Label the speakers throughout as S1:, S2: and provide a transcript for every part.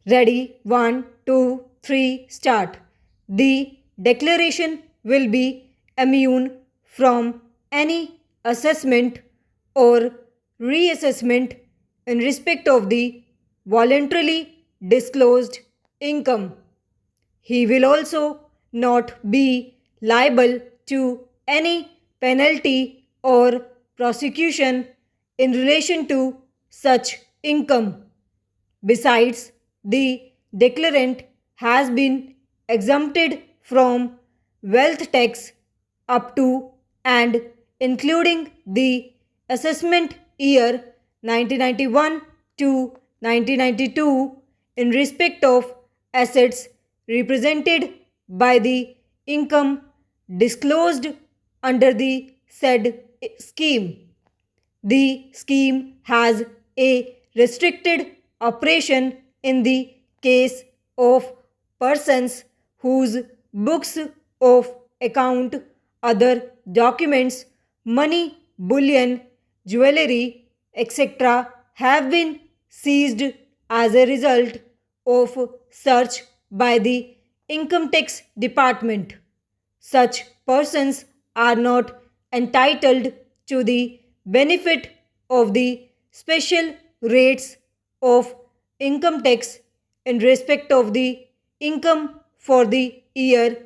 S1: Ready? 1, 2, 3, start. The declaration will be immune from any assessment or reassessment in respect of the voluntarily disclosed income. He will also not be liable to any penalty or prosecution in relation to such income. Besides, the declarant has been exempted from wealth tax up to and including the assessment year 1991 to 1992 in respect of assets represented by the income disclosed under the said scheme. The scheme has a restricted operation in the case of persons whose books of account, other documents, money, bullion, jewelry, etc. have been seized as a result of search by the income tax department. Such persons are not entitled to the benefit of the special rates of income tax in respect of the income for the year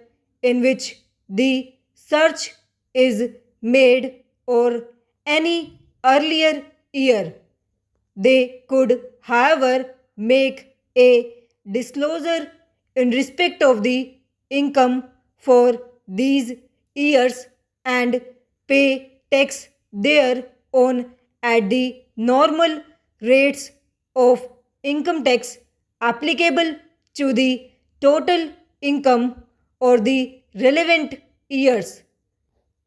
S1: in which the search is made or any earlier year. They could, however, make a disclosure in respect of the income for these years and pay tax thereon at the normal rates of income tax applicable to the total income or the relevant years.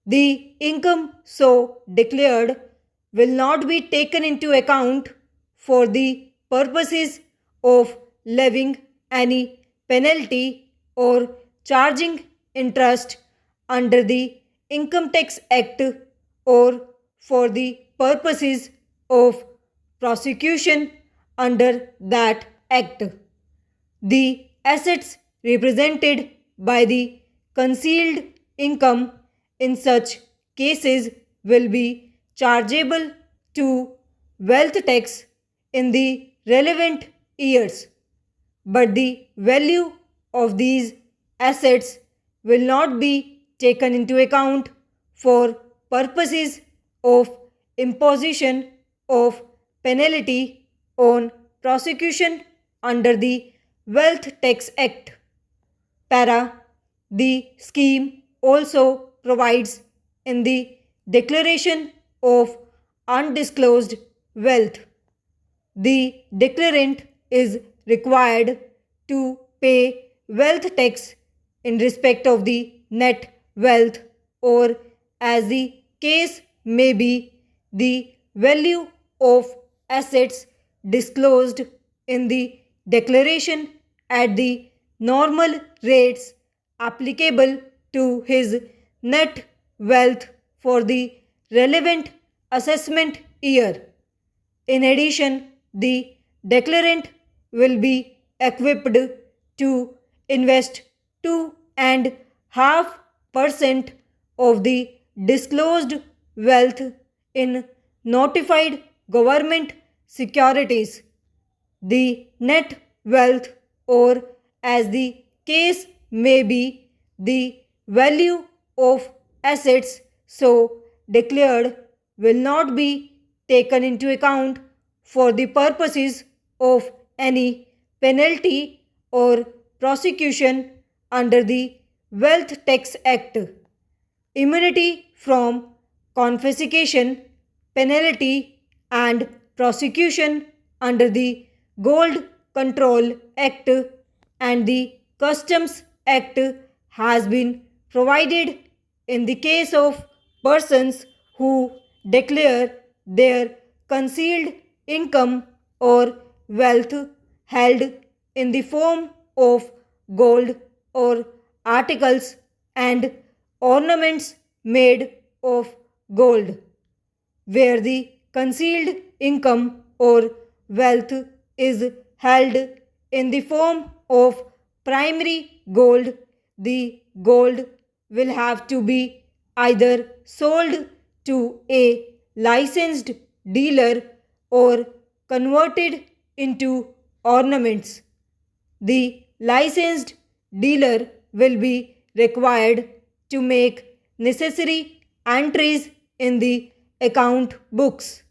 S1: The income so declared will not be taken into account for the purposes of levying any penalty or charging interest under the Income Tax Act or for the purposes of prosecution under that act. The assets represented by the concealed income in such cases will be chargeable to wealth tax in the relevant years, but the value of these assets will not be taken into account for purposes of imposition of penalty on prosecution under the Wealth Tax Act. Para. The scheme also provides in the declaration of undisclosed wealth. The declarant is required to pay wealth tax in respect of the net wealth or, as the case may be, the value of assets disclosed in the declaration at the normal rates applicable to his net wealth for the relevant assessment year. In addition, the declarant will be equipped to invest 2.5% of the disclosed wealth in notified government securities. The net wealth, or as the case may be, the value of assets so declared will not be taken into account for the purposes of any penalty or prosecution under the Wealth Tax Act. Immunity from confiscation, penalty, and prosecution under the Gold Control Act and the Customs Act has been provided in the case of persons who declare their concealed income or wealth held in the form of gold or articles and ornaments made of gold, where the concealed income or wealth is held in the form of primary gold, the gold will have to be either sold to a licensed dealer or converted into ornaments. The licensed dealer will be required to make necessary entries in the account books.